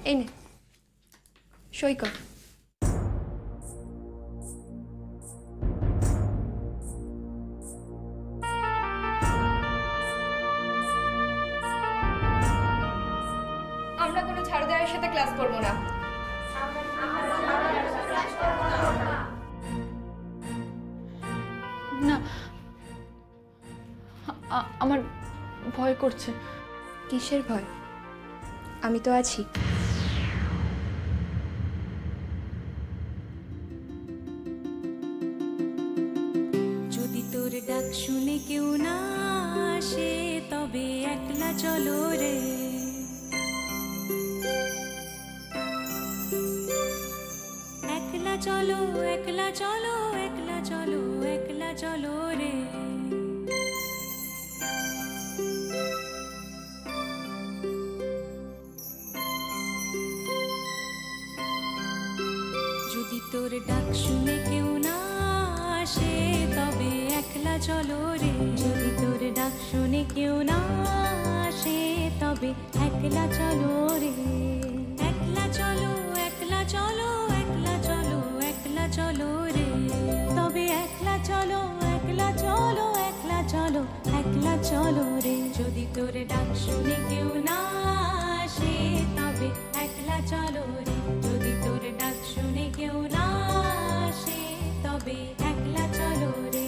এই নে সই কর। আমরা কোনো ছাড়োদারের সাথে ক্লাস করব না। না, আমার ভয় করছে। কিসের ভয়? আমি তো আছি। যদি তোর ডাক শুনে কেউ না আসে তবে একলা চলো রে, একলা চলো, একলা চলো, একলা চলো, একলা চলো রে। যদি তোর ডাক শুনে কেউ না আসে তবে একলা চলো রে, যদি তোর ডাক শুনে কেউ না আসে তবে একলা চলো রে, একলা চলো, একলা চলো, একলা চলো, একলা চলো রে, তবে একলা চলো, একলা চলো, একলা চলো, একলা চলো রে, যদি তোর ডাক শুনে কেউ না আসে তবে একলা চলো রে, যদি তোর ডাক শুনে কেউ না আসে তবে একলা চলো রে।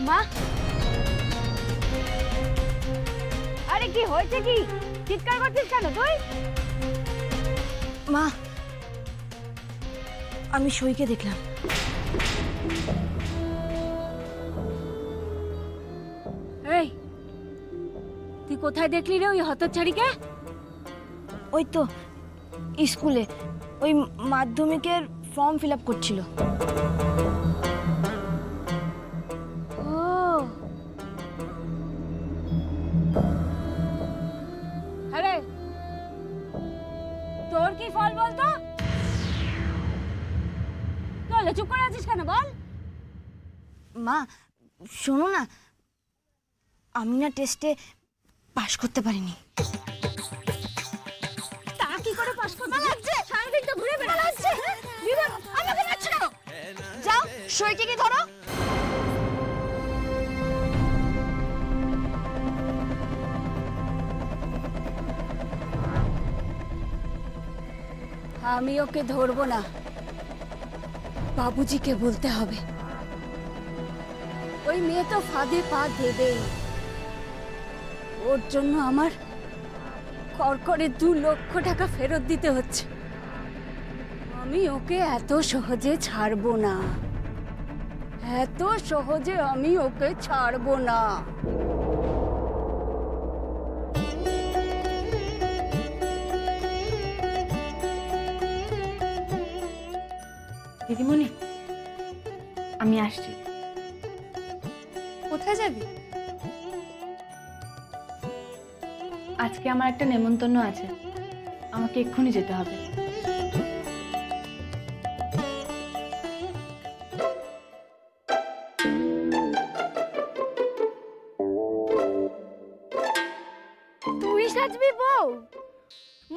মা, আরে কি হয়েছে? কি চিৎকার করছিস কেন তুই? মা, আমি সইকে দেখলাম। এই, তুই কোথায় দেখলি রে ওই হতচ্ছাড়িকে? ওই তো স্কুলে, ওই মাধ্যমিকের ফর্ম ফিল আপ করছিল। ও, আরে তোর কি ফল বলতো? চলে চুপ করে আছিস কেন বল? মা শোনো না, আমি না টেস্টে পাশ করতে পারিনি। তা কি করে পাস করতে লাগছে? সারাদিন তো ঘুরে বেড়া লাগছে। বিমান আমাকে মারছ কেন? যাও সইকে কি ধরো। আমি ওকে ধরবো না, বাবুজিকে বলতে হবে। ওই মেয়ে তো ফাঁদে পা দেবেই। ওর জন্য আমার করকরে 2 লক্ষ টাকা ফেরত দিতে হচ্ছে। আমি ওকে এত সহজে ছাড়বো না, এত সহজে আমি ওকে ছাড়বো না। দিদিমণি, আমি আসছি। কোথায় যাবি? আজকে আমার একটা নেমন্তন্ন আছে, আমাকে এক্ষুনি যেতে হবে। তুই সাজবি বউ?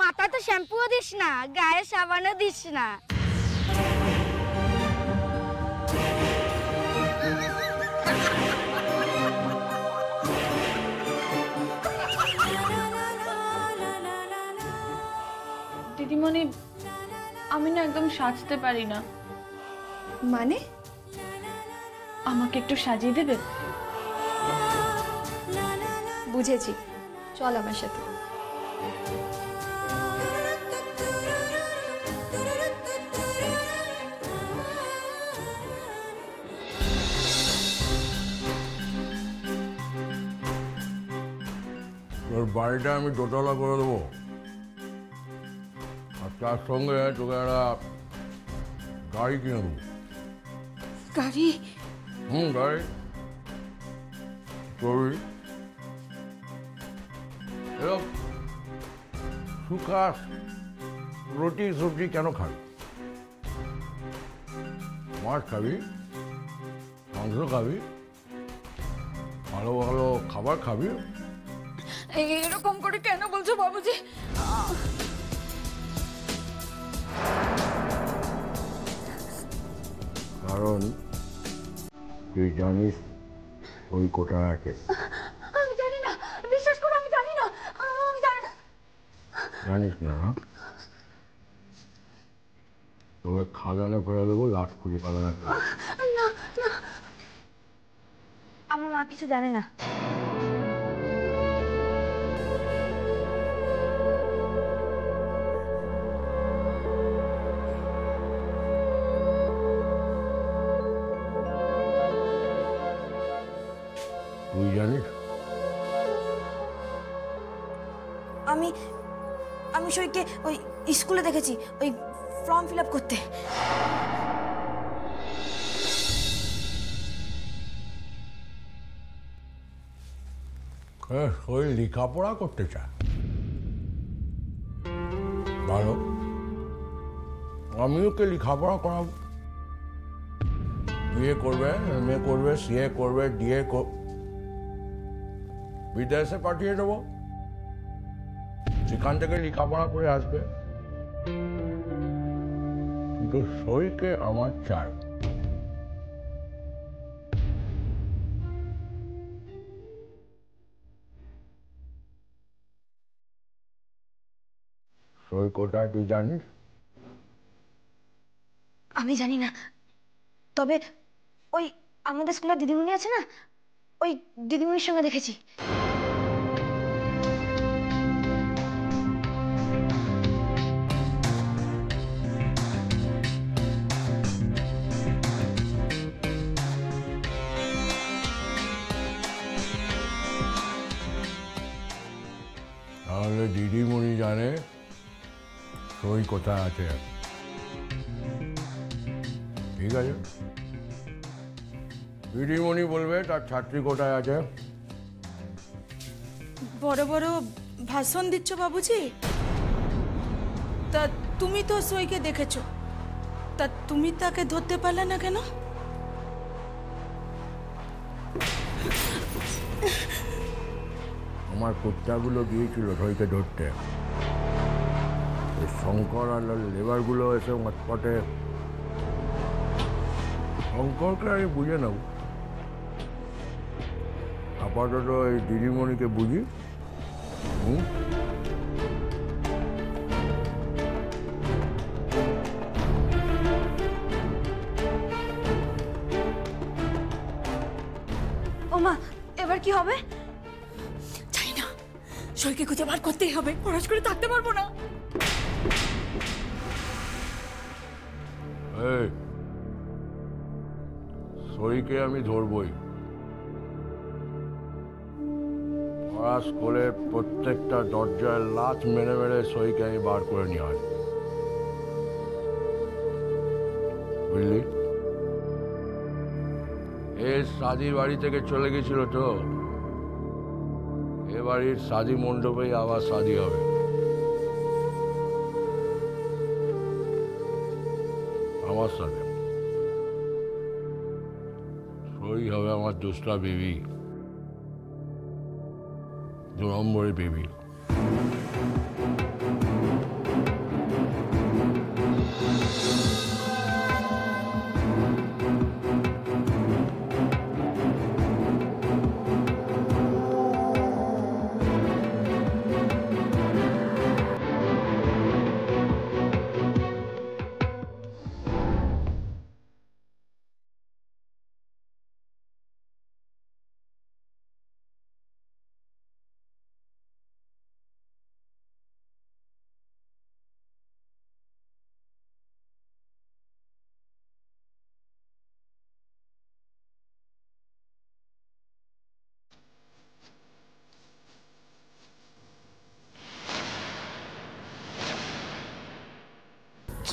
মাথা তো শ্যাম্পুও দিস না, গায়ে সাবানও দিস না। দিদিমণি, আমি না একদম সাজতে পারি না। মানে? আমাকে একটু সাজিয়ে দেবে? বুঝেছি, চল আমার সাথে। তোর বাড়িটা আমি দোতলা করে দেবো, আর তার সঙ্গে তোকে একটা গাড়ি কিনে দেবো। গাড়ি? গাড়ি চড়বি, এরকম শুকা রুটি সবজি কেন খাবি? মাছ খাবি, মাংস খাবি, ভালো ভালো খাবার খাবি। এরকম করে কেন বলছো বাবুজি? কারণ তুই জানিস ওই কোথায় আছে। আমি জানি না, বিশ্বাস করো আমি জানি না, আমি জানি না। জানিস না? তোকে খাদানে ফেলে দেবো, লাশ খুঁজে পাবে না। না, আমার মা কিছু জানে না। তুই জানিস? আমি আমি সইকে ওই স্কুলে দেখেছি, ওই ফর্ম ফিল আপ করতে। ওই লেখাপড়া করতে চায়, ভালো, আমি ওকে লেখাপড়া করাবো। বিয়ে করবে, এমএ করবে, সিএ করবে, ডিএ বিদেশে পাঠিয়ে দেবো, সেখান থেকে লেখাপড়া করে আসবে। কিন্তু সইকে আমার চাই। সই কোথায় তুই জানিস? আমি জানি না, তবে ওই আমাদের স্কুলের দিদিমণি আছে না, ওই দিদিমণির সঙ্গে দেখেছি। তাহলে দিদিমণি জানে সই কোথায় আছে। ঠিক আছে, দিদিমণি বলবে তার ছাত্রী কোথায় আছে। বড় বড় ভাষণ দিচ্ছ বাবুজি? তা তুমি তো সইকে দেখেছো, তা তুমি তাকে ধরতে পারলে না কেন? আমার কুত্তাগুলো গিয়েছিল সইকে ধরতে, শঙ্কর আর লেবারগুলো এসে মটপটে। শঙ্করকে আমি বুঝে নেব, আপাতত এই দিদিমণিকে বুঝি। ও মা, এবার কি হবে? জানি না, সইকে খুঁজে বার করতেই হবে, পড়াশ করে থাকতে পারবো না। এই সইকে আমি ধরবই। পড়াশ করে প্রত্যেকটা দরজায় লাথ মেরে মেরে সইকে আমি বার করে নিয়ে আসবো, বুঝলি? এ সাদি বাড়ি থেকে চলে গেছিল তো, এ বাড়ির সাদি মণ্ডপেই আবার সাদি হবে। আমার সাথে সই হবে আমার দুসরা বেবি, 2 নম্বরের বেবি।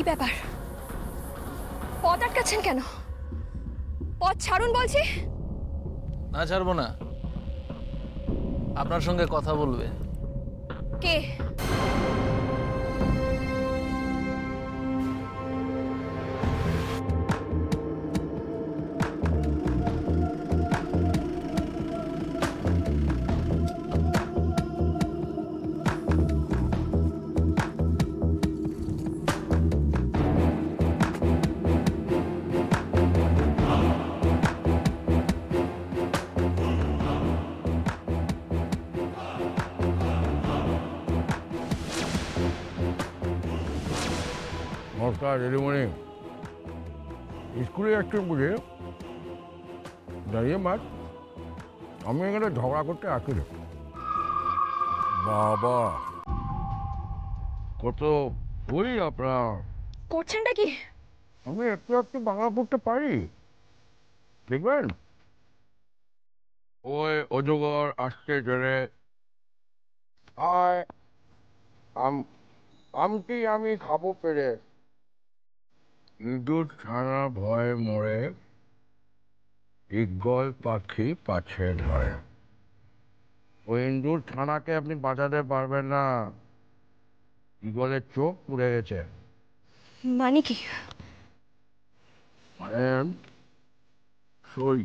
কি ব্যাপার? পথ আটকাচ্ছেন কেন? পথ ছাড়ুন বলছি। না, ছাড়বো না। আপনার সঙ্গে কথা বলবে। কে? নমস্কার দিদিমণি, স্কুলে যাচ্ছি বুঝে দাঁড়িয়ে মাছ, আমি এখানে ঝগড়া করতে আসি রে বাবা। কত ওই আপনার করছেনটা কি? আমি একটু একটু বাংলা পড়তে পারি, দেখবেন। ওই অজগর আসতে চলে আয়, আমটি আমি খাবো পেরে, ইঁদুর ছানা ভয়ে মরে, ইগল পাখি পাছে ধরে। ওই ইঁদুর ছানাকে আপনি বাঁচাতে পারবেন না, ইগলের চোখ পুড়ে গেছে। মানে কি? মানে সই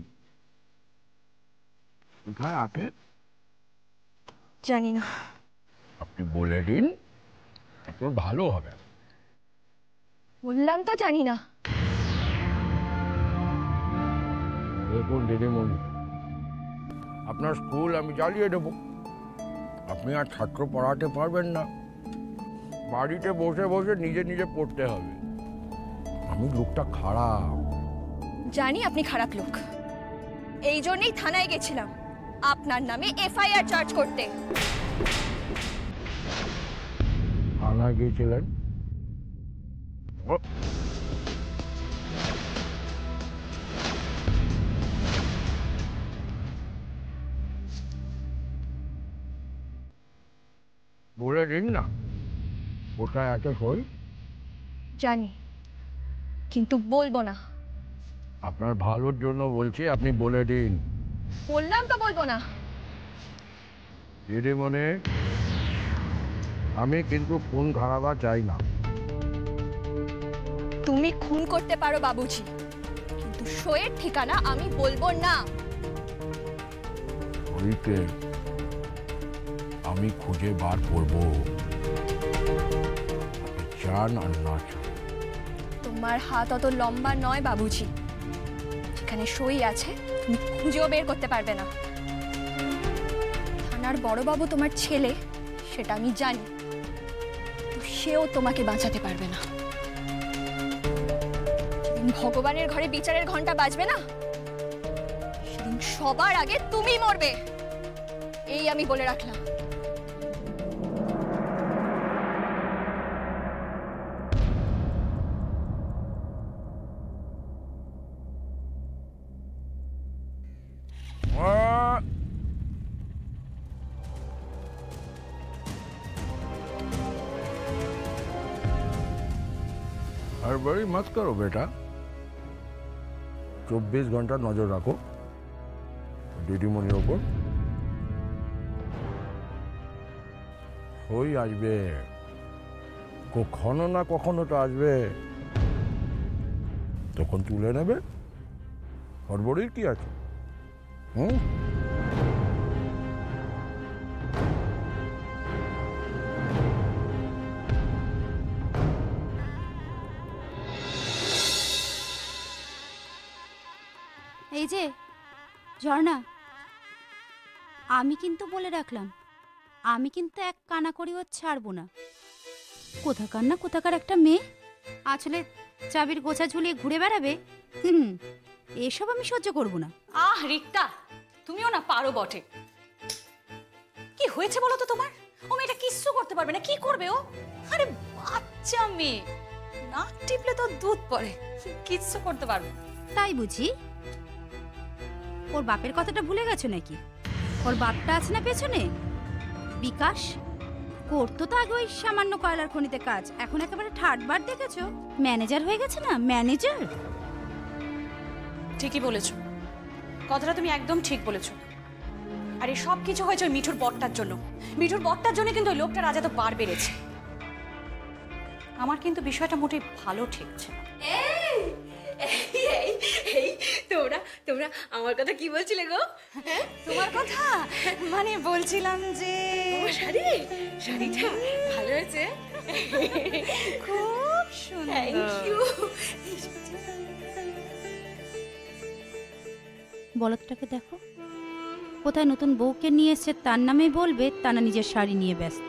কোথায় আছে জানি না। আপনি বলে দিন, একটু ভালো হবে। বললাম তো জানি না। দেখুন দিদিমণি, আপনার স্কুল আমি জ্বালিয়ে দেবো, আপনি আর ছাত্র পড়াতে পারবেন না, বাড়িতে বসে বসে নিজে নিজে পড়তে হবে। আমি লোকটা খারাপ। জানি আপনি খারাপ লোক, এই জন্যই থানায় গেছিলাম আপনার নামে এফআইআর চার্জ করতে। থানায় গিয়েছিলেন? বলে দিন না কোথায় আছে সই। জানি, কিন্তু বলবো না। আপনার ভালোর জন্য বলছি, আপনি বলে দিন। বললাম তো বলবো না। দিদিমণি, আমি কিন্তু খুন খারাপা চাই না। তুমি খুন করতে পারো বাবুজি, কিন্তু সইয়ের ঠিকানা আমি বলবো না। সইকে আমি খুঁজে বার করবো, চান আর না চান। তোমার হাত অত লম্বা নয় বাবুজি, যেখানে সই আছে তুমি খুঁজেও বের করতে পারবে না। থানার বড়বাবু তোমার ছেলে সেটা আমি জানি, সেও তোমাকে বাঁচাতে পারবে না। যেদিন ভগবানের ঘরে বিচারের ঘন্টা বাজবে না, সেদিন সবার আগে তুমি মরবে, এই আমি বলে রাখলাম। हड़बड़ी मत करो बेटा, 24 घंटा नजर रखो দিদিমণির ওপর। সই আসবে, কখনো না কখনো তো আসবে, তখন তুলে নেবে। হড়বড়ির কি আছে? এই যে ঝর্ণা, আমি কিন্তু বলে রাখলাম, আমি কিন্তু এক কানা করিও ছাড়বো না। কোথাকার না কোথাকার একটা মেয়ে আসলে চাবির গোছা ঝুলিয়ে ঘুরে বেড়াবে, এসব আমি সহ্য করব না। আহ রিক্তা, তুমিও না পারো বটে। কি হয়েছে বলো তো তোমার? ও মেয়েটা কিচ্ছু করতে পারবে না। কি করবে ও? আরে বাচ্চা মেয়ে, নাক টিপলে তো দুধ পড়ে, কিচ্ছু করতে পারবে না। তাই বুঝি? ওর বাপের কথাটা ভুলে গেছো নাকি? ওর বাপটা আছে না পেছনে, বিকাশ, করতো তো আগে ওই সামান্য কয়লার খনিতে কাজ, এখন একেবারে থার্ড বার দেখেছো ম্যানেজার হয়ে গেছে না, ম্যানেজার। ঠিকই বলেছো, কথাটা তুমি একদম ঠিক বলেছো। আর এই সব কিছু হয়েছে ওই মিঠুর বরটার জন্য। মিঠুর বরটার জন্য কিন্তু ওই লোকটা রাজা তো বার বেড়েছে। আমার কিন্তু বিষয়টা মোটেই ভালো ঠেকছে না। তোমরা তোমরা আমার কথা কি বলছিলে গো? তোমার কথা মানে বলছিলাম যে শাড়িটা ভালো হয়েছে, খুব সুন্দর। বলদটাকে দেখো, কোথায় নতুন বউকে নিয়ে এসছে তার নামেই বলবে, তা না নিজের শাড়ি নিয়ে ব্যস্ত।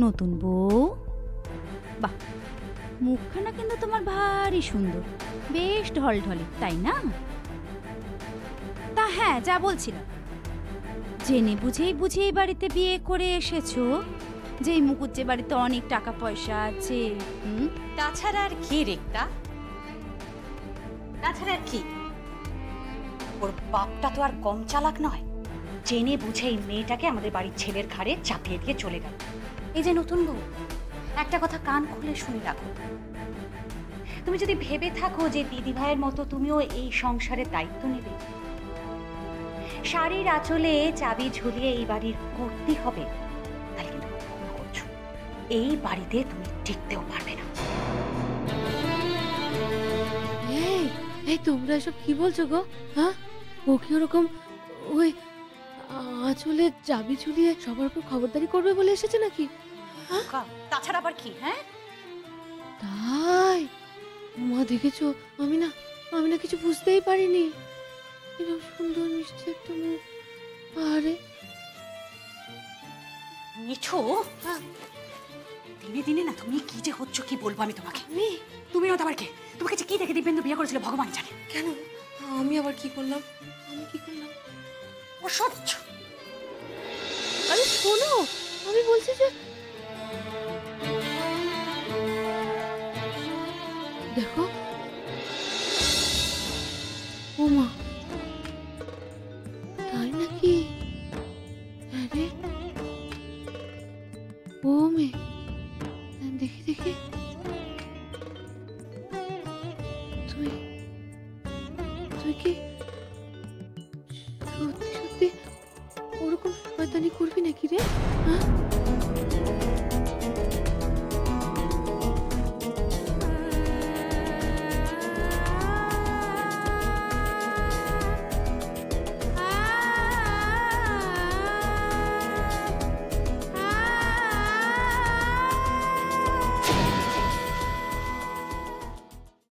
নতুন বউ, বাহ, মুখখানা কিন্তু তোমার ভারী সুন্দর, বেশ ঢলঢলে, তাই না? তা হ্যাঁ, যা বলছিলাম, জেনে বুঝেই বাড়িতে বিয়ে করে এসেছো, যেই মুকুট যে বাড়িতে অনেক টাকা পয়সা আছে। তাছাড়া আর কি রেখতা, তাছাড়া আর কি? ওর বাপটা তো আর কম চালাক নয়, জেনে বুঝে এই মেয়েটাকে আমাদের বাড়ির ছেলের ঘাড়ে চাপিয়ে দিয়ে চলে গেল। এই যে নতুন বউ, একটা কথা কান খুলে শুনে রাখো, তুমি যদি ভেবে থাকো যে দিদি ভাইয়ের মতো তুমিও এই সংসারের দায়িত্ব নেবে, শাড়ির আঁচলে চাবি ঝুলিয়ে এই বাড়ির কর্তি হবে, তাহলে কিন্তু ভুল করছো। এই বাড়িতে তুমি টিকতেও পারবে না। এই তোমরা এসব কি বলছো গো? হ্যাঁ, ও কি ওরকম ওই আঁচলে চাবি ঝুলিয়ে সবার উপর খবরদারি করবে বলে এসেছে নাকি? তাছাড়া আবার কি? হ্যাঁ তাই মা দেখেছো, আমি না কিছু বুঝতেই পারিনি। এরকম সুন্দর মিষ্টি একটা মুখ। আরে মিঠু, দিনে দিনে না তুমি কি যে হচ্ছ কি বলবো আমি তোমাকে। তুমি না তো আবার কে? তোমাকে যে কি দেখে দিব্যেন্দু বিয়ে করেছিল ভগবান জানে। কেন আমি আবার কি করলাম? অসহ্য। আরে শোনো, আমি বলছি যে দেখো, ও মা, তাই নাকি? আরে ও মেয়ে, দেখি তুই কি